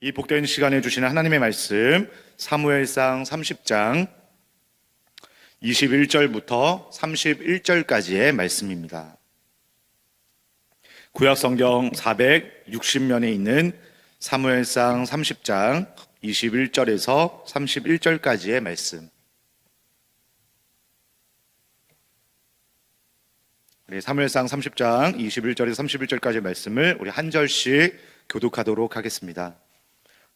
이 복된 시간에 주시는 하나님의 말씀 사무엘상 30장 21절부터 31절까지의 말씀입니다. 구약성경 460면에 있는 사무엘상 30장 21절에서 31절까지의 말씀. 우리 사무엘상 30장 21절에서 31절까지의 말씀을 우리 한 절씩 교독하도록 하겠습니다.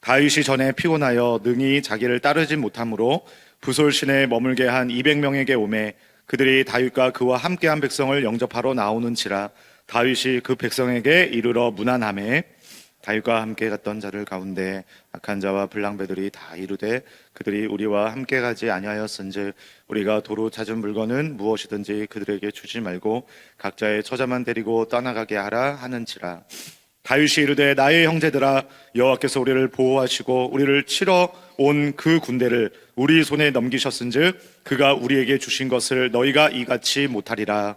다윗이 전에 피곤하여 능히 자기를 따르지 못하므로 부솔신에 머물게 한 200명에게 오매 그들이 다윗과 그와 함께한 백성을 영접하러 나오는지라 다윗이 그 백성에게 이르러 문안하매 다윗과 함께 갔던 자들 가운데 악한 자와 불량배들이 다 이르되 그들이 우리와 함께 가지 아니하였은즉 우리가 도로 찾은 물건은 무엇이든지 그들에게 주지 말고 각자의 처자만 데리고 떠나가게 하라 하는지라. 다윗이 이르되 나의 형제들아 여호와께서 우리를 보호하시고 우리를 치러 온 그 군대를 우리 손에 넘기셨은즉 그가 우리에게 주신 것을 너희가 이같이 못하리라.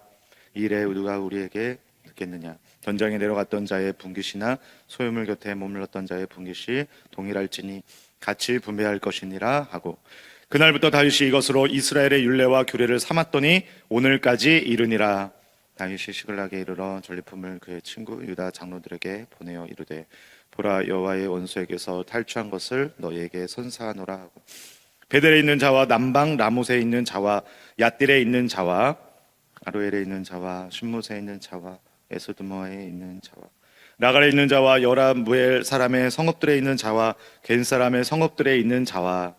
이래 누가 우리에게 듣겠느냐. 전장에 내려갔던 자의 분깃이나 소유물 곁에 머물렀던 자의 분깃이 동일할지니 같이 분배할 것이니라 하고 그날부터 다윗이 이것으로 이스라엘의 율례와 규례를 삼았더니 오늘까지 이르니라. 다윗이 시글락에 이르러 전리품을 그의 친구 유다 장로들에게 보내어 이르되 보라 여호와의 원수에게서 탈취한 것을 너희에게 선사하노라 하고 베델에 있는 자와 남방 라못에 있는 자와 얏딜에 있는 자와 아로엘에 있는 자와 신무세에 있는 자와 에스드모아에 있는 자와 라갈에 있는 자와 여라무엘 사람의 성읍들에 있는 자와 겐 사람의 성읍들에 있는 자와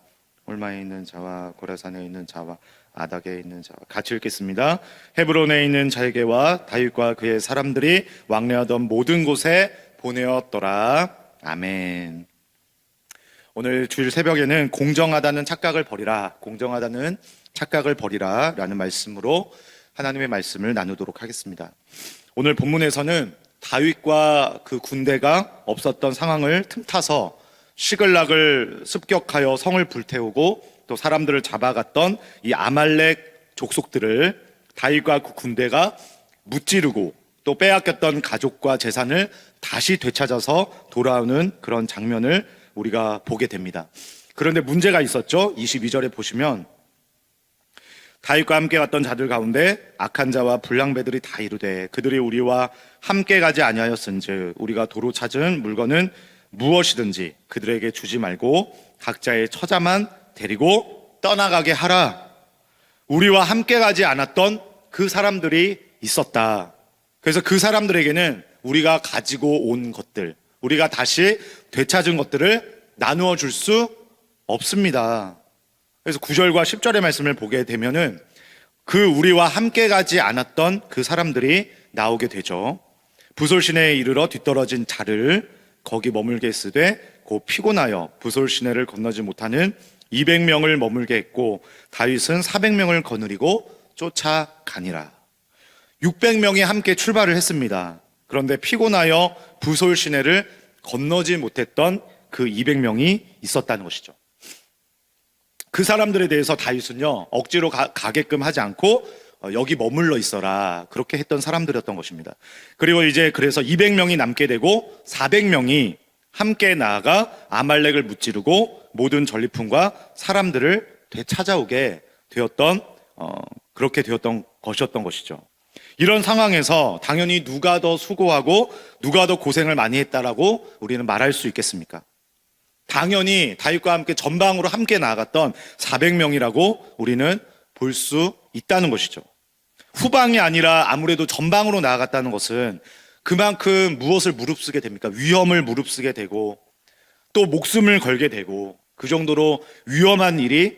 올마에 있는 자와 고라산에 있는 자와 아닥에 있는 자와 같이 읽겠습니다. 헤브론에 있는 자에게와 다윗과 그의 사람들이 왕래하던 모든 곳에 보내었더라. 아멘. 오늘 주일 새벽에는 공정하다는 착각을 버리라, 공정하다는 착각을 버리라 라는 말씀으로 하나님의 말씀을 나누도록 하겠습니다. 오늘 본문에서는 다윗과 그 군대가 없었던 상황을 틈타서 시글락을 습격하여 성을 불태우고 또 사람들을 잡아갔던 이 아말렉 족속들을 다윗과 그 군대가 무찌르고 또 빼앗겼던 가족과 재산을 다시 되찾아서 돌아오는 그런 장면을 우리가 보게 됩니다. 그런데 문제가 있었죠. 22절에 보시면 다윗과 함께 갔던 자들 가운데 악한 자와 불량배들이 다 이르되 그들이 우리와 함께 가지 아니하였은즉 우리가 도로 찾은 물건은 무엇이든지 그들에게 주지 말고 각자의 처자만 데리고 떠나가게 하라. 우리와 함께 가지 않았던 그 사람들이 있었다. 그래서 그 사람들에게는 우리가 가지고 온 것들, 우리가 다시 되찾은 것들을 나누어 줄 수 없습니다. 그래서 9절과 10절의 말씀을 보게 되면은 그 우리와 함께 가지 않았던 그 사람들이 나오게 되죠. 부솔시내에 이르러 뒤떨어진 자를 거기 머물게 했으되 곧 피곤하여 부솔시내를 건너지 못하는 200명을 머물게 했고 다윗은 400명을 거느리고 쫓아가니라. 600명이 함께 출발을 했습니다. 그런데 피곤하여 부솔시내를 건너지 못했던 그 200명이 있었다는 것이죠. 그 사람들에 대해서 다윗은요 억지로 가게끔 하지 않고 여기 머물러 있어라 그렇게 했던 사람들이었던 것입니다. 그리고 이제 그래서 200명이 남게 되고 400명이 함께 나아가 아말렉을 무찌르고 모든 전리품과 사람들을 되찾아오게 되었던 그렇게 되었던 것이었던 것이죠. 이런 상황에서 당연히 누가 더 수고하고 누가 더 고생을 많이 했다라고 우리는 말할 수 있겠습니까? 당연히 다윗과 함께 전방으로 함께 나아갔던 400명이라고 우리는 볼 수 있다는 것이죠. 후방이 아니라 아무래도 전방으로 나아갔다는 것은 그만큼 무엇을 무릅쓰게 됩니까? 위험을 무릅쓰게 되고 또 목숨을 걸게 되고 그 정도로 위험한 일이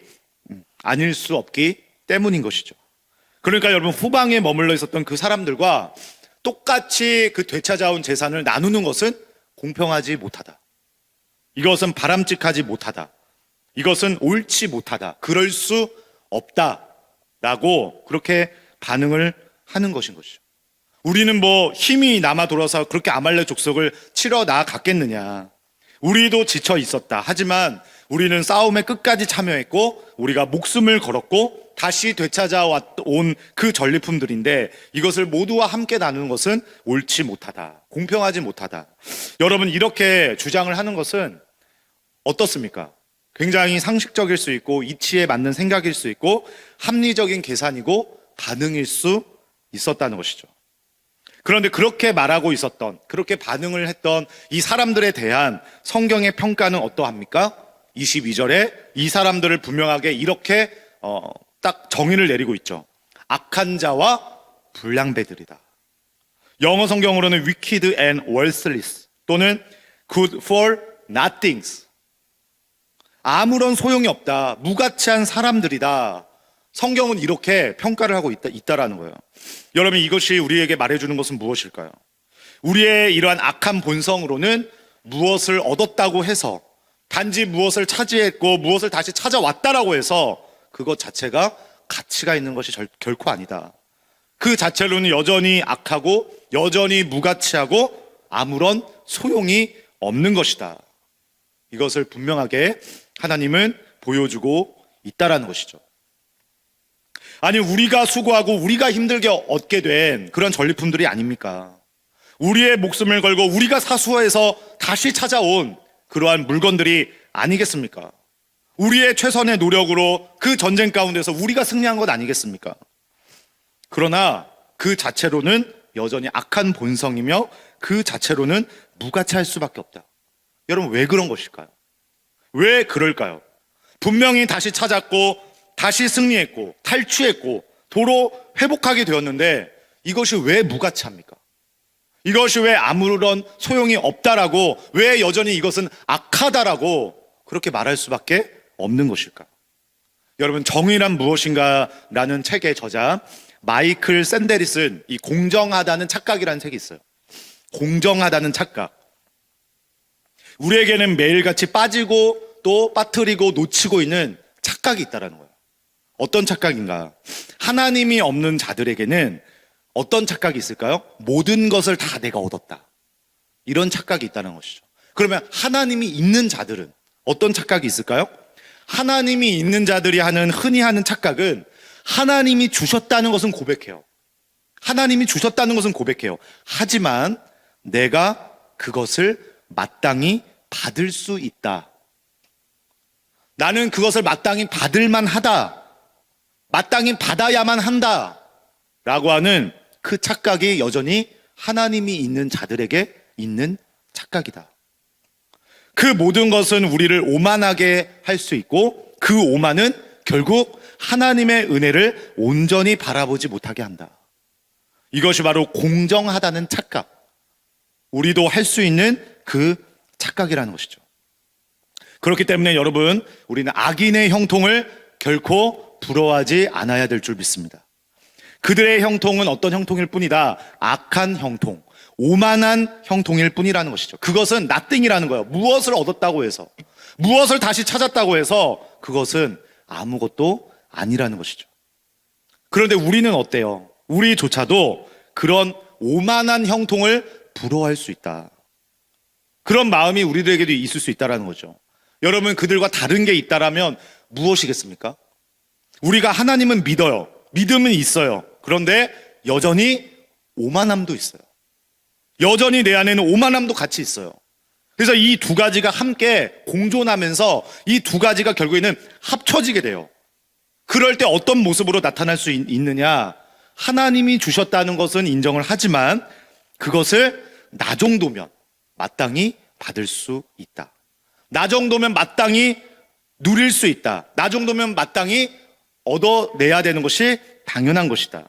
아닐 수 없기 때문인 것이죠. 그러니까 여러분 후방에 머물러 있었던 그 사람들과 똑같이 그 되찾아온 재산을 나누는 것은 공평하지 못하다. 이것은 바람직하지 못하다. 이것은 옳지 못하다. 그럴 수 없다라고 그렇게 반응을 하는 것인 것이죠. 우리는 뭐 힘이 남아 돌아서 그렇게 아말렉 족속을 치러 나아갔겠느냐. 우리도 지쳐 있었다. 하지만 우리는 싸움에 끝까지 참여했고 우리가 목숨을 걸었고 다시 되찾아온 그 전리품들인데 이것을 모두와 함께 나누는 것은 옳지 못하다. 공평하지 못하다. 여러분 이렇게 주장을 하는 것은 어떻습니까? 굉장히 상식적일 수 있고 이치에 맞는 생각일 수 있고 합리적인 계산이고 반응일 수 있었다는 것이죠. 그런데 그렇게 말하고 있었던, 그렇게 반응을 했던 이 사람들에 대한 성경의 평가는 어떠합니까? 22절에 이 사람들을 분명하게 이렇게 딱 정의를 내리고 있죠. 악한 자와 불량배들이다. 영어 성경으로는 wicked and worthless 또는 good for nothings. 아무런 소용이 없다. 무가치한 사람들이다. 성경은 이렇게 평가를 하고 있다라는 거예요. 여러분, 이것이 우리에게 말해주는 것은 무엇일까요? 우리의 이러한 악한 본성으로는 무엇을 얻었다고 해서, 단지 무엇을 차지했고 무엇을 다시 찾아왔다라고 해서 그것 자체가 가치가 있는 것이 결코 아니다. 그 자체로는 여전히 악하고 여전히 무가치하고 아무런 소용이 없는 것이다. 이것을 분명하게 하나님은 보여주고 있다라는 것이죠. 아니, 우리가 수고하고 우리가 힘들게 얻게 된 그런 전리품들이 아닙니까? 우리의 목숨을 걸고 우리가 사수해서 다시 찾아온 그러한 물건들이 아니겠습니까? 우리의 최선의 노력으로 그 전쟁 가운데서 우리가 승리한 것 아니겠습니까? 그러나 그 자체로는 여전히 악한 본성이며 그 자체로는 무가치할 수밖에 없다. 여러분, 왜 그런 것일까요? 왜 그럴까요? 분명히 다시 찾았고 다시 승리했고 탈취했고 도로 회복하게 되었는데 이것이 왜 무가치합니까? 이것이 왜 아무런 소용이 없다라고, 왜 여전히 이것은 악하다라고 그렇게 말할 수밖에 없는 것일까? 여러분, 정의란 무엇인가 라는 책의 저자 마이클 샌데리슨, 이 공정하다는 착각이라는 책이 있어요. 공정하다는 착각. 우리에게는 매일같이 빠지고 또 빠뜨리고 놓치고 있는 착각이 있다는 거예요. 어떤 착각인가? 하나님이 없는 자들에게는 어떤 착각이 있을까요? 모든 것을 다 내가 얻었다. 이런 착각이 있다는 것이죠. 그러면 하나님이 있는 자들은 어떤 착각이 있을까요? 하나님이 있는 자들이 흔히 하는 착각은 하나님이 주셨다는 것은 고백해요. 하나님이 주셨다는 것은 고백해요. 하지만 내가 그것을 마땅히 받을 수 있다. 나는 그것을 마땅히 받을만 하다. 마땅히 받아야만 한다. 라고 하는 그 착각이 여전히 하나님이 있는 자들에게 있는 착각이다. 그 모든 것은 우리를 오만하게 할 수 있고 그 오만은 결국 하나님의 은혜를 온전히 바라보지 못하게 한다. 이것이 바로 공정하다는 착각. 우리도 할 수 있는 그 착각이라는 것이죠. 그렇기 때문에 여러분, 우리는 악인의 형통을 결코 부러워하지 않아야 될 줄 믿습니다. 그들의 형통은 어떤 형통일 뿐이다. 악한 형통, 오만한 형통일 뿐이라는 것이죠. 그것은 nothing이라는 거예요. 무엇을 얻었다고 해서, 무엇을 다시 찾았다고 해서 그것은 아무것도 아니라는 것이죠. 그런데 우리는 어때요? 우리조차도 그런 오만한 형통을 부러워할 수 있다. 그런 마음이 우리들에게도 있을 수 있다는 거죠. 여러분, 그들과 다른 게 있다라면 무엇이겠습니까? 우리가 하나님은 믿어요. 믿음은 있어요. 그런데 여전히 오만함도 있어요. 여전히 내 안에는 오만함도 같이 있어요. 그래서 이 두 가지가 함께 공존하면서 이 두 가지가 결국에는 합쳐지게 돼요. 그럴 때 어떤 모습으로 나타날 수 있느냐? 하나님이 주셨다는 것은 인정을 하지만 그것을 나 정도면 마땅히 받을 수 있다. 나 정도면 마땅히 누릴 수 있다. 나 정도면 마땅히 얻어내야 되는 것이 당연한 것이다.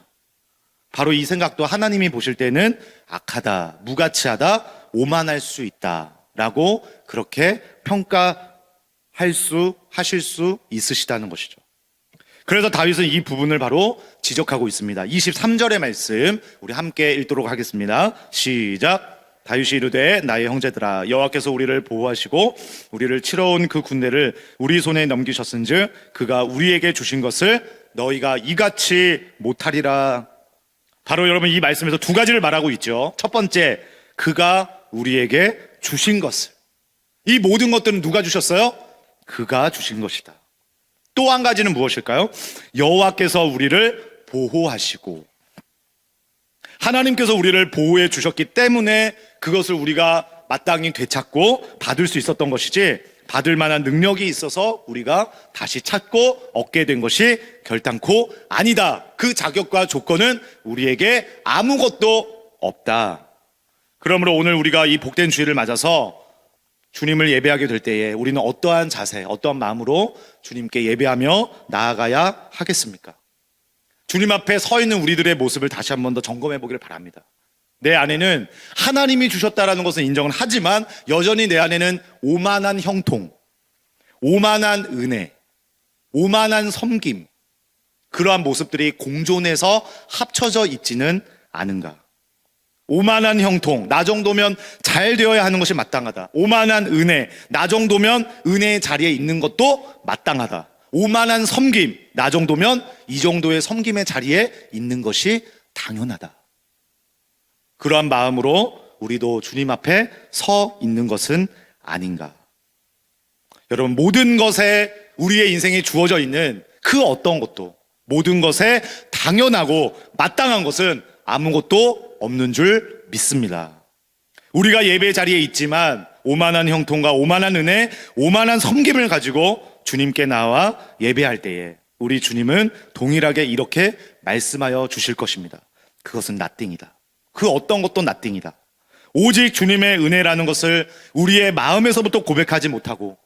바로 이 생각도 하나님이 보실 때는 악하다, 무가치하다, 오만할 수 있다 라고 그렇게 하실 수 있으시다는 것이죠. 그래서 다윗은 이 부분을 바로 지적하고 있습니다. 23절의 말씀 우리 함께 읽도록 하겠습니다. 시작. 다윗이 이르되 나의 형제들아, 여호와께서 우리를 보호하시고 우리를 치러 온 그 군대를 우리 손에 넘기셨은즉 그가 우리에게 주신 것을 너희가 이같이 못하리라. 바로 여러분, 이 말씀에서 두 가지를 말하고 있죠. 첫 번째, 그가 우리에게 주신 것을. 이 모든 것들은 누가 주셨어요? 그가 주신 것이다. 또 한 가지는 무엇일까요? 여호와께서 우리를 보호하시고, 하나님께서 우리를 보호해 주셨기 때문에 그것을 우리가 마땅히 되찾고 받을 수 있었던 것이지, 받을 만한 능력이 있어서 우리가 다시 찾고 얻게 된 것이 결단코 아니다. 그 자격과 조건은 우리에게 아무것도 없다. 그러므로 오늘 우리가 이 복된 주일을 맞아서 주님을 예배하게 될 때에 우리는 어떠한 자세, 어떠한 마음으로 주님께 예배하며 나아가야 하겠습니까? 주님 앞에 서 있는 우리들의 모습을 다시 한 번 더 점검해 보기를 바랍니다. 내 안에는 하나님이 주셨다라는 것은 인정은 하지만 여전히 내 안에는 오만한 형통, 오만한 은혜, 오만한 섬김, 그러한 모습들이 공존해서 합쳐져 있지는 않은가? 오만한 형통, 나 정도면 잘 되어야 하는 것이 마땅하다. 오만한 은혜, 나 정도면 은혜의 자리에 있는 것도 마땅하다. 오만한 섬김, 나 정도면 이 정도의 섬김의 자리에 있는 것이 당연하다. 그러한 마음으로 우리도 주님 앞에 서 있는 것은 아닌가. 여러분, 모든 것에 우리의 인생에 주어져 있는 그 어떤 것도, 모든 것에 당연하고 마땅한 것은 아무것도 없는 줄 믿습니다. 우리가 예배 자리에 있지만 오만한 형통과 오만한 은혜, 오만한 섬김을 가지고 주님께 나와 예배할 때에 우리 주님은 동일하게 이렇게 말씀하여 주실 것입니다. 그것은 nothing이다. 그 어떤 것도 nothing이다. 오직 주님의 은혜라는 것을 우리의 마음에서부터 고백하지 못하고,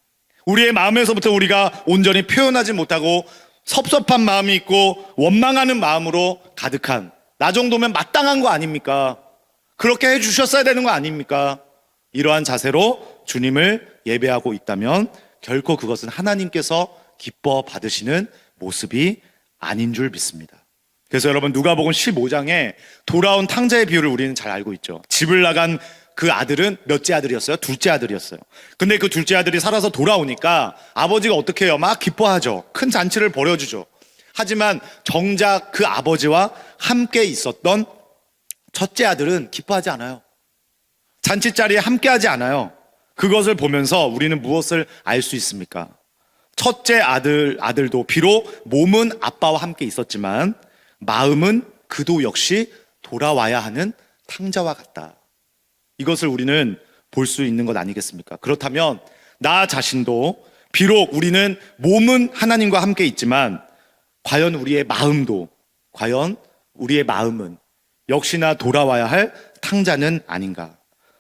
우리의 마음에서부터 우리가 온전히 표현하지 못하고 섭섭한 마음이 있고 원망하는 마음으로 가득한, 나 정도면 마땅한 거 아닙니까? 그렇게 해주셨어야 되는 거 아닙니까? 이러한 자세로 주님을 예배하고 있다면 결코 그것은 하나님께서 기뻐 받으시는 모습이 아닌 줄 믿습니다. 그래서 여러분, 누가복음 15장에 돌아온 탕자의 비유를 우리는 잘 알고 있죠. 집을 나간 그 아들은 몇째 아들이었어요? 둘째 아들이었어요. 근데 그 둘째 아들이 살아서 돌아오니까 아버지가 어떻게 해요? 막 기뻐하죠. 큰 잔치를 벌여주죠. 하지만 정작 그 아버지와 함께 있었던 첫째 아들은 기뻐하지 않아요. 잔치자리에 함께하지 않아요. 그것을 보면서 우리는 무엇을 알 수 있습니까? 첫째 아들도 비록 몸은 아빠와 함께 있었지만 마음은 그도 역시 돌아와야 하는 탕자와 같다. 이것을 우리는 볼 수 있는 것 아니겠습니까? 그렇다면 나 자신도 비록 우리는 몸은 하나님과 함께 있지만 과연 우리의 마음은 역시나 돌아와야 할 탕자는 아닌가?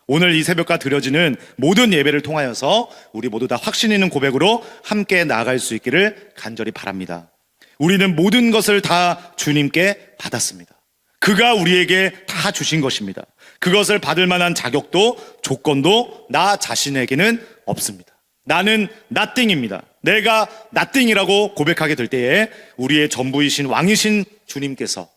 오늘 이 새벽과 드려지는 모든 예배를 통하여서 우리 모두 다 확신 있는 고백으로 함께 나아갈 수 있기를 간절히 바랍니다. 우리는 모든 것을 다 주님께 받았습니다. 그가 우리에게 다 주신 것입니다. 그것을 받을 만한 자격도 조건도 나 자신에게는 없습니다. 나는 nothing입니다. 내가 nothing이라고 고백하게 될 때에 우리의 전부이신 왕이신 주님께서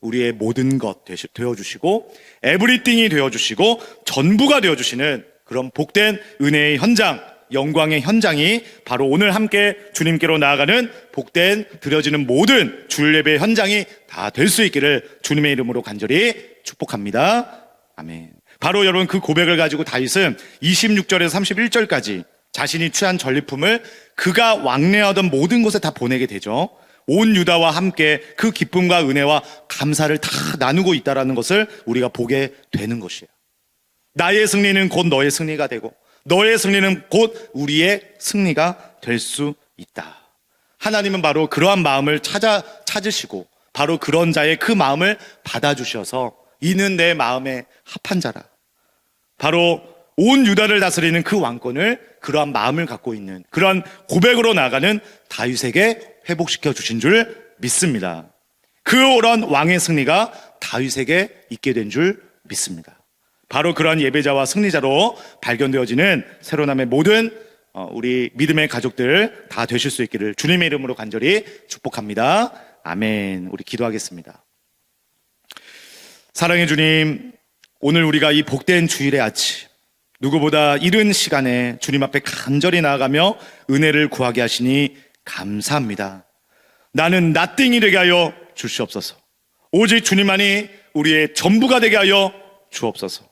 우리의 모든 것 되어주시고 에브리띵이 되어주시고 전부가 되어주시는 그런 복된 은혜의 현장, 영광의 현장이 바로 오늘 함께 주님께로 나아가는 복된 드려지는 모든 주일 예배 현장이 다 될 수 있기를 주님의 이름으로 간절히 축복합니다. 아멘. 바로 여러분, 그 고백을 가지고 다윗은 26절에서 31절까지 자신이 취한 전리품을 그가 왕래하던 모든 곳에 다 보내게 되죠. 온 유다와 함께 그 기쁨과 은혜와 감사를 다 나누고 있다는 것을 우리가 보게 되는 것이에요. 나의 승리는 곧 너의 승리가 되고 너의 승리는 곧 우리의 승리가 될 수 있다. 하나님은 바로 그러한 마음을 찾으시고 바로 그런 자의 그 마음을 받아주셔서 이는 내 마음에 합한 자라. 바로 온 유다를 다스리는 그 왕권을 그러한 마음을 갖고 있는 그러한 고백으로 나가는 다윗에게 회복시켜 주신 줄 믿습니다. 그런 왕의 승리가 다윗에게 있게 된 줄 믿습니다. 바로 그러한 예배자와 승리자로 발견되어지는 새로남의 모든 우리 믿음의 가족들 다 되실 수 있기를 주님의 이름으로 간절히 축복합니다. 아멘. 우리 기도하겠습니다. 사랑의 주님, 오늘 우리가 이 복된 주일의 아침, 누구보다 이른 시간에 주님 앞에 간절히 나아가며 은혜를 구하게 하시니 감사합니다. 나는 nothing이 되게 하여 주시옵소서. 오직 주님만이 우리의 전부가 되게 하여 주옵소서.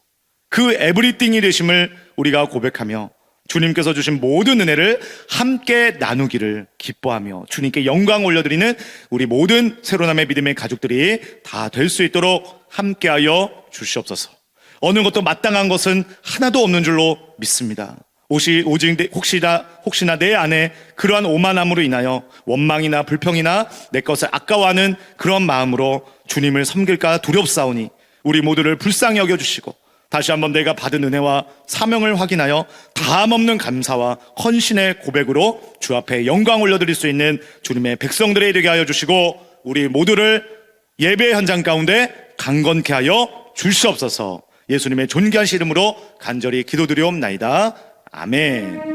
그 에브리띵이 되심을 우리가 고백하며 주님께서 주신 모든 은혜를 함께 나누기를 기뻐하며 주님께 영광 올려드리는 우리 모든 새로남의 믿음의 가족들이 다 될 수 있도록 함께하여 주시옵소서. 어느 것도 마땅한 것은 하나도 없는 줄로 믿습니다. 혹시나 내 안에 그러한 오만함으로 인하여 원망이나 불평이나 내 것을 아까워하는 그런 마음으로 주님을 섬길까 두렵사오니 우리 모두를 불쌍히 여겨주시고 다시 한번 내가 받은 은혜와 사명을 확인하여 다함없는 감사와 헌신의 고백으로 주 앞에 영광 올려드릴 수 있는 주님의 백성들이 되게 하여 주시고 우리 모두를 예배 현장 가운데 강건케 하여 주시옵소서. 예수님의 존귀하신 이름으로 간절히 기도드리옵나이다. 아멘.